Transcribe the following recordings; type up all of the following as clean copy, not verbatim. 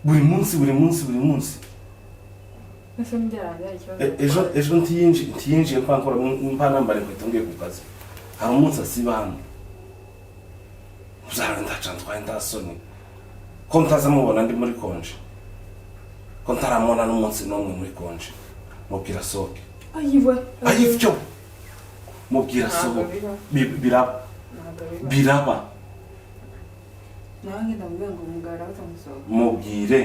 buri munsi ejo ntiyinjiye mpankora mpanambare nkweto ngiye ku kazi hari umunsi asiba hano uzara ndaca ntwaye ndasoni ko mutazamubona ndi muri konje ko ntaramubona n'umunsi n'umwe muri konje mubwira soke ayivyo mubwira soke biraba nange ndamubwira ngo umugara utamusohoka mubwire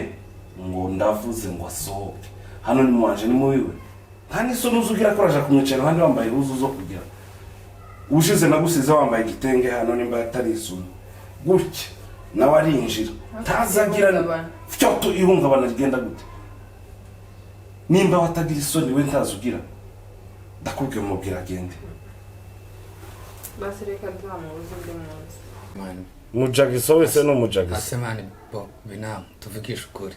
ngo ndavuze ngo asohoke hano ni mwanje ni muwiwe nta n'isoni uzugira ko araja kumwicara handi wambaye uzu zo kugira ushize nagusize wambaye igitenge hano nimba atari isoni gutya nawe arinjira tazagira fyoto ihungabana rigenda gute nimba watagira isoni we ntazugira ndakubwiye mubwira agende basireka duhamubuze ndi munsi mujagiso wese no mujagiso asemani bo binamu tuvugisha ukuri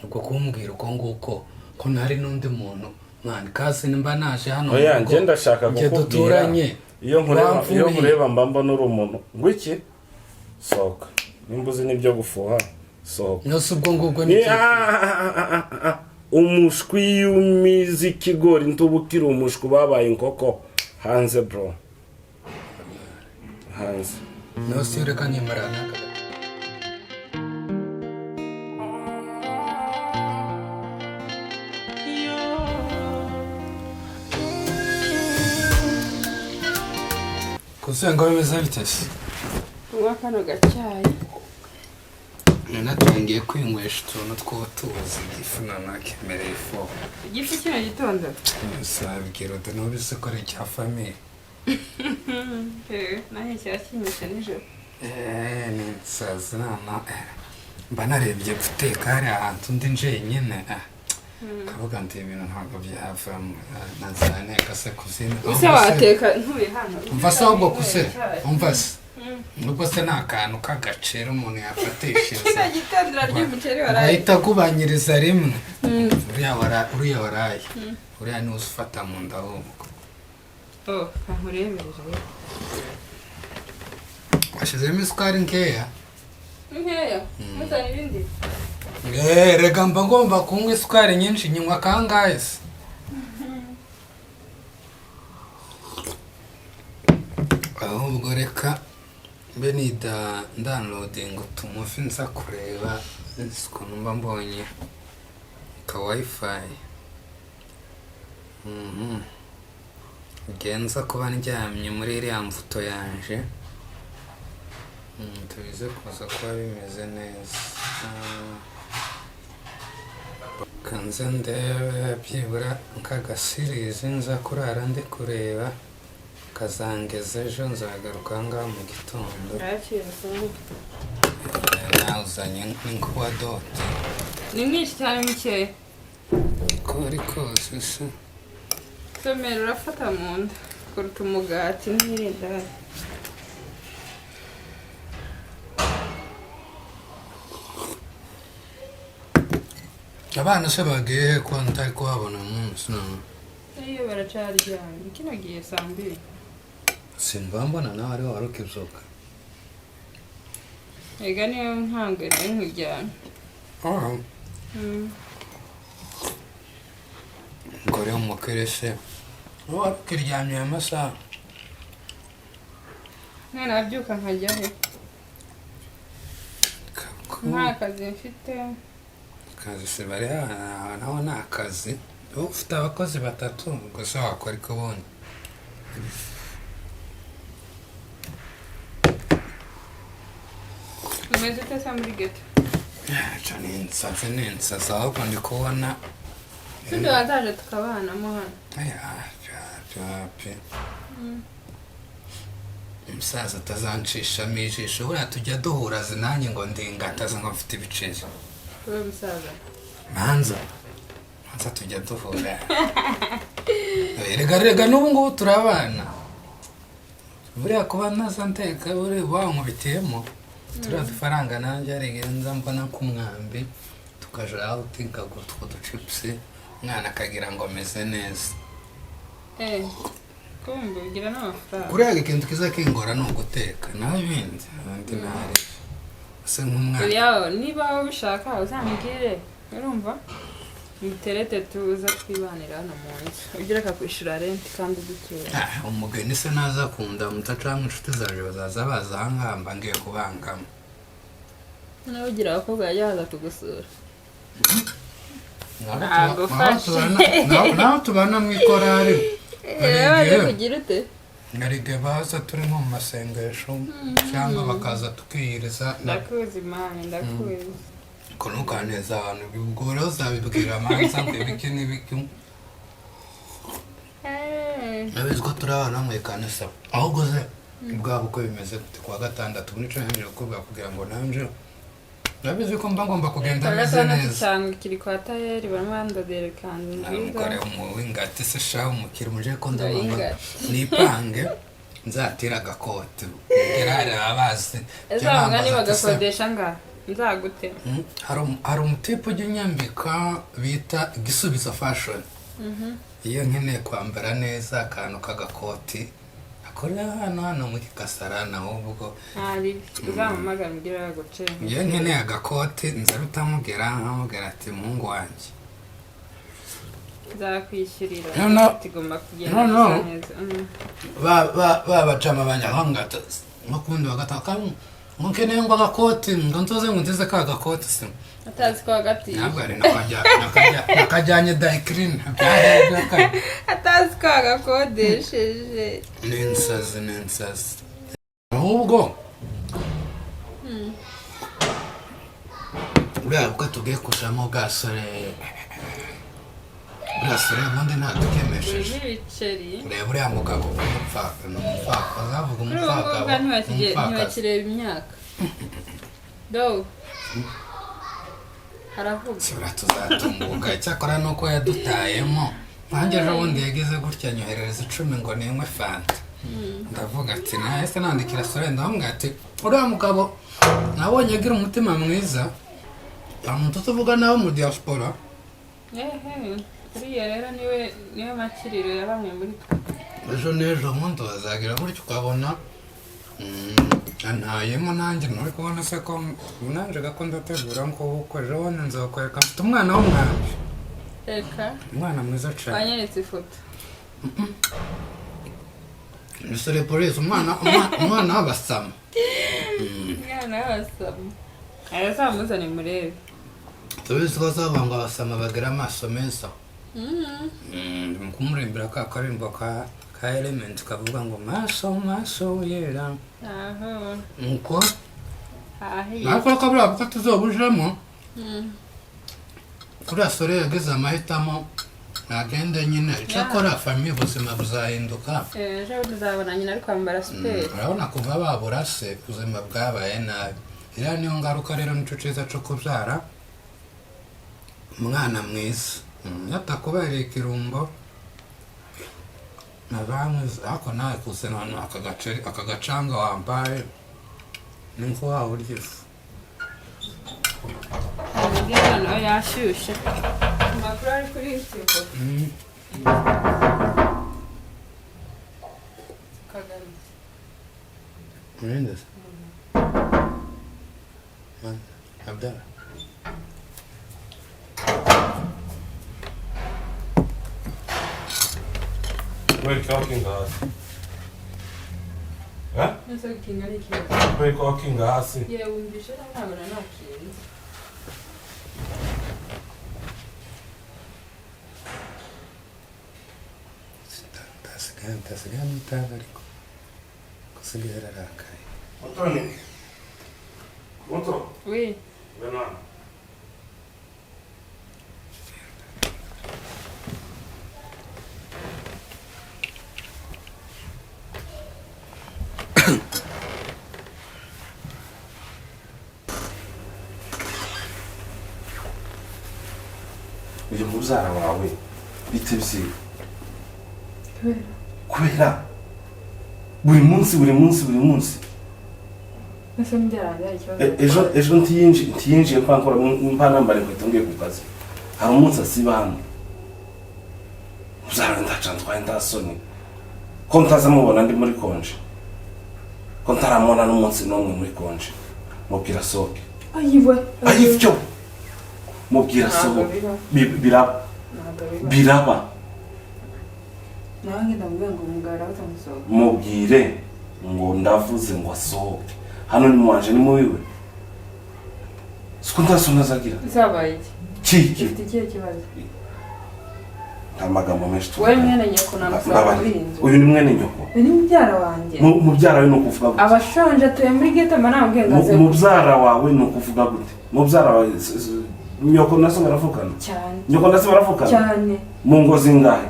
ubwo kumbwira uko nguko ko ntari n'undi muntu mwana kasi nimba naje hano oya nje ndashaka kukubwira iyo nkureba mbamba n'uri umuntu ngwiki soka nimbuzi nibyo gufuha soka nose ubwo ngubwo ni umushwi yumizi kigori ntubukira umushwi babaye inkoko hanze bro hanze nose ureka nyemarana kusenga bimeze bitese uwa kano gacyayi natangiye kwinywesha utuntu tw'ubutuzi igifu nanakemereye ifu igifu kino gitondo sabwira uti nubise ko ari icya famiye nahe kirakinyisha nijoro ni nsazi nama mba narebye guteka hari ahantu undi njenyine kavuga nti ibintu ntabwo byavamo nazaneka se kuzina ese wateka ntuye hano umva se ahubwo kuse umva se nubwo se ni akantu k'agaciro umuntu yafatishiriza ahita akubanyiriza rimwe uriya waraye uriya niwe ufata mu nda ahubwo kankuremerere washyizemo isukari nkeya muzana ibindi rega mba ngomba kunywa isukari nyinshi nywa kangahe se ahubwo reka mbe nida downloading utumufi nza kureba ukuntu mba mbonye ka wifi genza kuba ndyamye muri iriya mvuto yanje tubize kuza kuba bimeze neza kanze ndebe byibura nk'agasirizi nza kurara ndi kureba kazangeza ejo nzagaruka ngaha mu gitondo nawe uzanye n'inkuba dote ni mwinshi cyane mukeya kori kose se somero urafata mu nda kuruta umugati n'irindazi abana se bagiye ko ntari kuhabona umunsi none iyo baracaryamye kino gihe saa 2 simba mbona nawe ari waruka ibyuka ega niyo nkangere nkijyana ngore umukere se waruka iryamye amasaha none nabyuka nkajya he nta kazi mfite akazi se bari naho ni akazi ufite abakozi 3 gusa wakora ko bonye umeze utasa muri geto cyane nsaze ahubwo ndi kubona sindi wazaje tukabanamo hano umusaza atazanshishamo ijisho buriya tujya duhura zinanjye ngo ndingataza ngo mfite ibiceri wowe musaza manza tujya duhura rega n'ubu ngubu turabana buriya kuba naza nteka buriya wankubitiyemo turiya dufaranga nanjye arigenza mbona k'umwambi tukaja aho utinkaga utwo ducipusi umwana akagira ngo ameze neza kumbe ugira n'amafaranga kuriya ikintu kiza kingora ni uguteka naho ibindi abandi ntari se nk'umwana yawe niba ubishaka uzambwire urumva muterete tuza twibanira hano mu nzu ugira akakwishyura renti kandi dutura umugeni se naza kunda mutacanga inshuti zaje bazaza baza ahangaha mba ngiye kubangama nawe ugira abakobwa bajya baza kugusura naho tubana mu ikorari baje kugira ute hari igihe baza turi nko mu masengesho cyangwa bakaza tukiyiriza ndakuzi mani ndakuzi ko ntukaneza abantu ubwo rero uzabibwira amanza ngo ibiki n'ibiki nabizi ko turi abana mu ikanisa ahubwo se bwabo uko bimeze kuwa gatandatu nico nje kugira ngo nanje nabizi ko mba ngomba kugenda neza neza cyangwa kiri kwa tayeri bamandodere kandi umugore w'ingati se shaho umukiri muje ko ndabona nipange nzatira agakote gerare abazi ezanga ni bagakodesha nga nzagute hari umutipe ujya unyambika bita igisubizo fashion iyo nkeneye kwambara neza akantu k'agakoti akorera hano muri Kasarana ahubwo ari uzamamaga mbwira guce iyo nkeneye agakoti nza rutamubwira nkamubwira ati muhungu wanjye nzakwishyurira tugomba kugenda neza babacama abanyahanga n'ukundi bagataka nkeneye ngo agakoti ngo nzoze ngo nzize ka gakoti se atazi ko hagati ntabwo ari nakajyanye dayikirine atazi ko agakodesheje n'insazi ahubwo uriya bwo tugiye kushamo bwasore ubundi ntabwo ukemesheje ureba uriya mugabo w'umupfaka ni umupfaka bazavuga umupfaka ntibakireba imyaka do haravuga sura tuzatunguka icyakora nuko yadutayemo nanjye ejo bundi yagize gutya nyoherereza 10 ngo ninywe fanta ndavuga ati nahise nandikira sore ndamubwira ati uriya mugabo nabonye agira umutima mwiza umuntu tuvuga nawe mu diaspora uriya rero niwe makiriro ya bamwe muri twe ejo n'ejo bundi bazagira gutya ukabona ntayemo nanjye nturi kubona se ko nanjye gakunda ategura ngo uko ejo bundi nzakwereka mfite umwana w'umwami reka umwana mwiza cyane wanyeretse ifoto misore polisi umwana w'abasama umwana w'abasama azamuzane murebe tubizi ko azabanga abasama bagira amaso meza kumurimbira ka karimbo ka element kavuga ngo maso yera nuko ariko kabura ko tuzobujemo kuriya sore yagize amahitamo nagende nyine icyakora famiye ubuzima buzahinduka ejo tuzabona nyine ari kwambara superi urabona kuva babura se ubuzima bwabaye nabi iriya niyo ngaruka rero nicyo cyiza cyo kubyara umwana mwiza yatakubereye ikirumbo nabamwiza ariko nawe kuse none aka gacanga wambaye niko waba urya ifu umubwira nawe yashyushye amakuru ari kuri ifoto kagame Nababyara Nababyara We're talking gas. Huh? nese kinga ari kibazo We're talking gas. yewe wumvishe ntabona nakinze Tasigaye mutaga ariko kusigaye ararakaye Antoni. Moto. oui Benana. Uyu muzara wawe bitebye kubera buri munsi nese mbyara ikibazo ejo ntiyinjiye mpankora mpanambare nkweto ngiye ku kazi hari umunsi asiba hano muzara ndacantwaye ndasoni ko ntazamubona ndi muri konje ko ntaramubona n'umunsi n'umwe muri konje mubwira soke ayiwe ayivyo mubwira soke biraba nange ndamubwira ngo umugara utamusohoka mubwire ngo ndavuze ngo asohoke hano ni mwanje ni muwiwe siko ntasonazagira zabaye iki ifite ikihe kibazo nta magambo menshi wewe mwene nyoko namusaba muri inzu uyu ni mwene nyoko ni mubyara wanjye mubyara we no kuvuga gute abashonje atuye muri ghetto manambwe ngaze mubyara wawe no kuvuga gute mubyara wawe nyoko naso baravukana cyane nyoko naso baravukana cyane mu ngo zingahe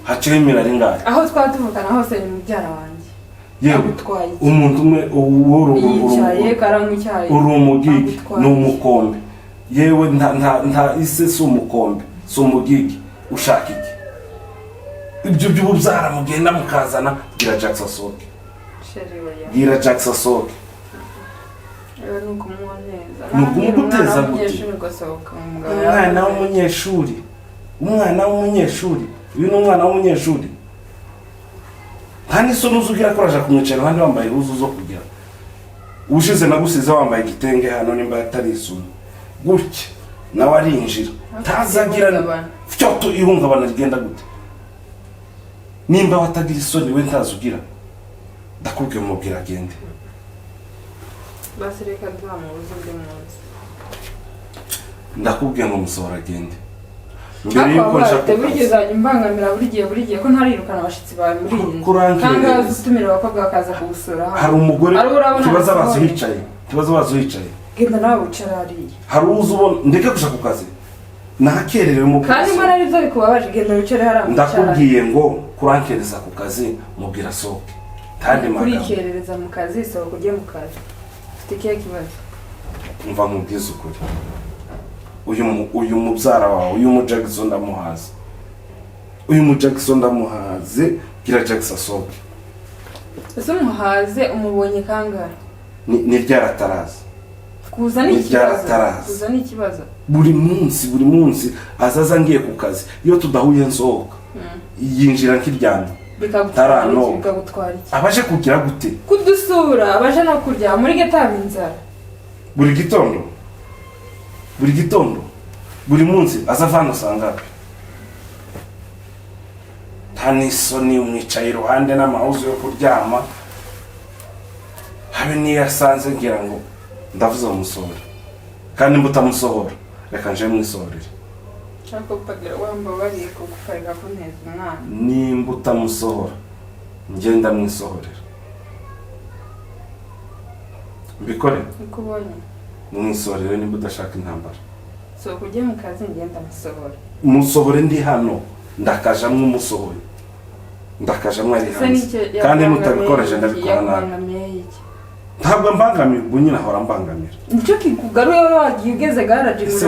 haciye mirari ngahe aho twatuvukana hose ni mubyara wanjye yewe umuntu umwe yicaye karanywa icyayi uri umugigi ni umukombe yewe nta ise si umukombe si umugigi ushaka iki ibyo by'ububyara mugenda mukazana gira Jackson soke gira Jackson soke nukumuteza gute umwana w'umunyeshuri uyu ni umwana w'umunyeshuri nta n'isoni uzugira ko araje kumwicara abandi wambaye ihuzu zo kugira ushize nagusize wambaye igitenge hano nimba atari isoni gutya nawe arinjira ntazagira fyoto ihungabana rigenda gute nimba watagira isoni we ntazugira ndakubwiye mubwira agende basi reka duhamubuze undi munsi ndakubwiye ngo musohora agende mbere yuko nja kubigeza imbangamira buri gihe ko ntarirukana abashitsi bawe muri iyi kandi azutumira abakobwa bakaza kubusura hari umugore kibaza bazo hicaye genda nawe ucarariye hari uzi ubona ndeke kuja ku kazi nakererewe mu kandi mara arivyo bikubabaje genda wicare haramu ndakubwiye ngo kurankereza ku kazi mubwira soke kandi magambo kurikerereza mu kazi sohoka ujye mu kazi ufite ikihe kibazo umva mubwiza ukuri uyu mubyara wawe uyu mu Jackson ndamuhaze gira Jackson soke ese umuhaze umubonye kangahe ni ryarataraza kuza ni ikibazo buri munsi azaza ngiye ku kazi iyo tudahuye nsohoka yinjira nkiryamye bikagutwara iki abaje kugira gute kudusura abaje no kurya muri getabe inzara buri gitondo buri munsi azavana usangape nta n'isoni umwicaye iruhande n'amahuzu yo kuryama habe niyo asanze ngira ngo ndavuze umusohora kandi mbutamusohora reka nje mwisohorere cyako pagira wamba bari kugufarika kunteza umwana nimba utamusohora ngenda mwisohorera mbikore ukubonye mwisohorere nimba udashaka intambara so kujye mu kazi ngenda musohore ndi hano ndakaja mwumusohore ndakaja mwari hanze kandi mutabikoreje ndabikora nabi ntabwo mbangamiye Bonyine ahora mbangamira nicyo kikugaruye wagiye ugeze garaje se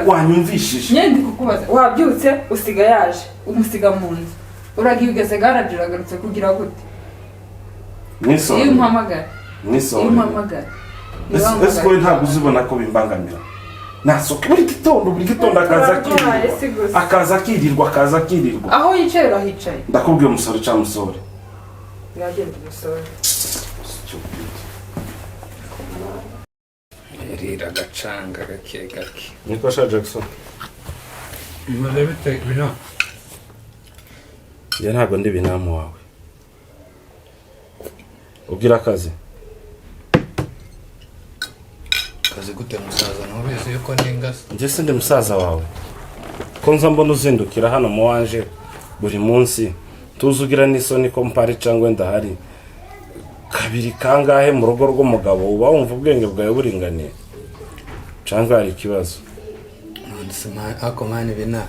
wanyumvishije nyende kukubaza wabyutse usiga yaje umusiga mu nzu uragiye ugeze garaje uragarutse kugira gute mwisohore iyo umpamagara ese ko ntabwo uzibona ko bimbangamira nasoka buri gitondo akaza akirirwa aho yicaye urahicaye ndakubwiye umusore cyangwa umusore yagenda umusore irira agacanga gake niko sha Jackson mure bite bino ya ntabwo ndi binamu wawe ugira akazi gute musaza ntubizi yuko ningase njye sindi musaza wawe ko nza mbona uzindukira hano mu wanje buri munsi tuzugira n'isoni ko mpari cyangwa ndahari kabiri kangahe mu rugo rw'umugabo uba wumva ubwenge bwawe buringaniye cyangwa hari ikibazo ako mani bina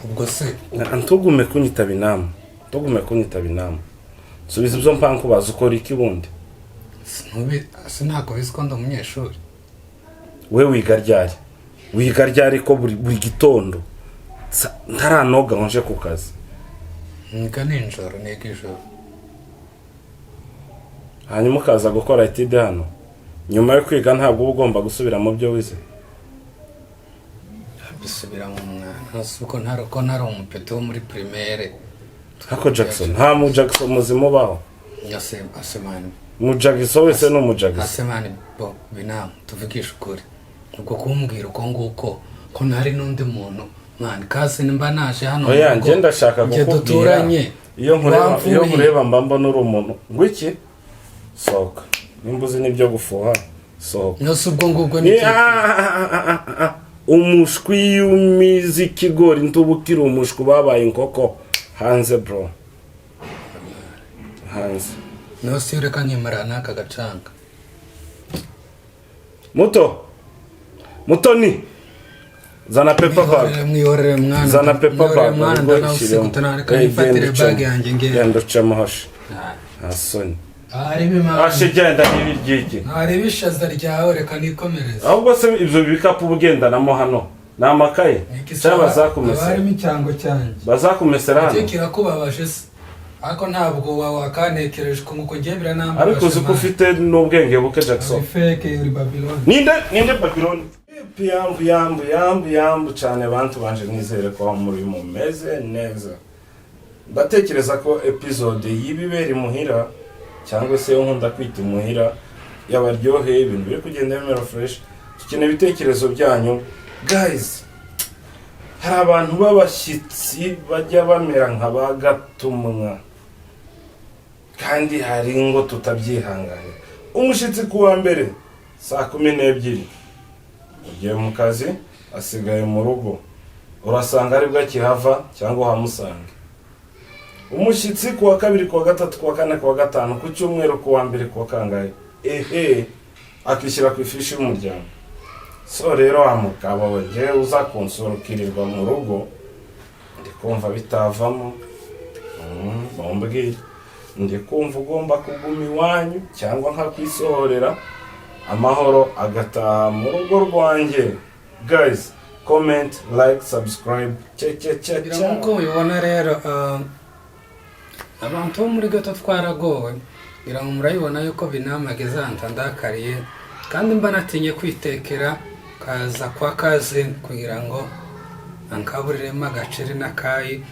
ubwo se ntugume kunyitaba inama subiza ibyo mpanku baza ukora iki bundi sinakubizi ko ndi umunyeshuri we wiga ryari ko buri gitondo ntaranoga nje ku kazi niga nijoro hanyuma ukaza gukora etide hano nyuma yo kwiga ntabwo uba ugomba gusubira mu byo wize bisubira mu mwana ko ntari umupeti wo muri primaire hako Jackson nta mu Jackson muzima ubaho asemani Mujagiso wese no mujagiso. Asemani bo binamu tuvugisha ukuri. Ubwo kumbwira uko nguko ko ntari n'undi muntu. Man kasi nimba naje hano. Oya nje ndashaka kukubwira. Iyo nkureba mbamba n'uri umuntu. Ngwiki? Soka. Nimbuzi nibyo gufuha. Soka. Nose ubwo ngubwo ni umushwi y'umizi kigori ntubukira umushwi babaye inkoko hanze bro. Hanze. Nose ureka nkimara naka gacanga. Mutoni. Zana paper bag. Mwihorere mwana. Zana paper bag. Mwana ndanavuze kutanareka ifatire bag yanjye ngende. Yendo chamahash. Asoni. Aribi mama. Ashigenda n'ibiryiki. Aribi shaza ryawe reka nikomereza. Ahubwo se ibyo bikapu bugendanamo hano. Namakaye. Cyaba zakumesera. Barimo icyango cyanjye. Bazakumesera hano. Tekira kubabaje se. Ako ntabwo wakanekereje ko nguko ngebira namba. Ariko uzi ko ufite n'ubwenge buke Jackson. Fake uri Babylon. Ninde Babylon? Yambu cyane abantu banje nizere ko muri mumeze neza. Ndatekereza ko episode y'ibibera Imuhira cyangwa se nkunda kwita Imuhira yabaryoheye ibintu biri kugenda bimera fresh. Tukeneye ibitekerezo byanyu guys. Hari abantu b'abashyitsi bajya bamera nk'abagatumwa kandi hari ngo tutabyihanganye. Umushitsi kuwa mbere saa 12 ugiye mu kazi asigaye mu rugo urasanga ari bwa kihava cyangwa hamusange. Umushitsi kuwa kabiri kuwa gatatu kuwa kane kuwa gatanu ku cyumweru kuwa mbere kuwa kangahe akishyira ku ifishi y'umuryango. So rero amugabo we uza konsorukirirwa mu rugo ndikumva bitavamo bombwira ndikumva ugomba kuguma iwanyu cyangwa nka kwisohorera amahoro agataha mu rugo rwanjye. Guys, comment, like, subscribe. Nkuko mubibona rero abantu bo muri gato twaragowe ngira ngo murayibona yuko binamageze ndakariye kandi mba natinye kwitekera kaza kwa kaze kugira ngo ankaburiremo agaceri n'akayi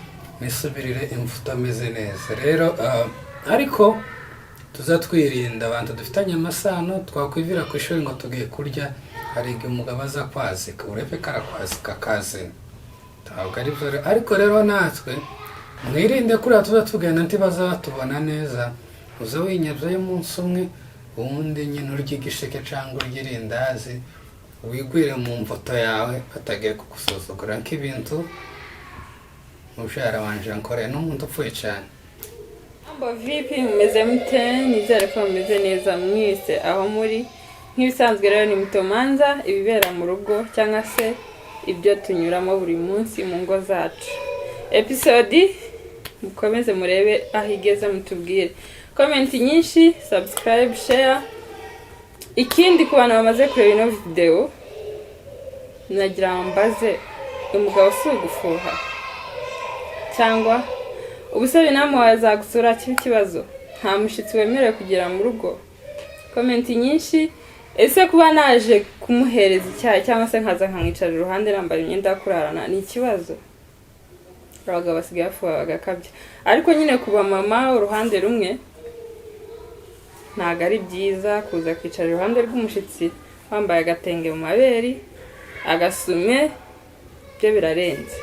nisubirire imvuta ameze neza. Rero ariko tuzatwirinda abantu dufitanye amasano twakwivira ku ishuri ngo tugiye kurya hari igihe umugabo aza kwazika urebe karakwazika kaze ntabwo ari byo. Ariko rero natwe mwirinde kuri tuza tugenda ntibaza batubona neza uza winyabyo y'umunsi umwe ubundi nyine urya igisheke cyangwa urya irindazi wigwire mu mvuto yawe batagiye kugusuzugura nk'ibintu mubyara wanje nkoreye n'umuntu upfuye cyane. Vipi mumeze mute? Nizere ko mumeze neza mwese aho muri. Nk'ibisanzwe rero ni Mutomanza ibibera mu rugo cyangwa se ibyo tunyuramo buri munsi mu ngo zacu. Episode mukomeze murebe aho igeze mutubwire. Comment nyinshi, subscribe, share. Ikindi ku bantu bamaze kureba ino video nagira mbaze umugabo si ugufuha cyangwa ubusabe namwe wazagusura kibazo nta mushitsi wemerewe kugera mu rugo. Comment nyinshi. Ese kuba naje kumuhereza icyayi cyangwa se nkaza nkamwicara iruhande nambaye imyenda yo kurarana ni ikibazo? Abagabo basigaye bafuha bagakabya. Ariko nyine kuba mama uruhande rumwe ntago ari byiza kuza kwicara iruhande rw'umushitsi wambaye agatenge mu maberi agasume byo birarenze.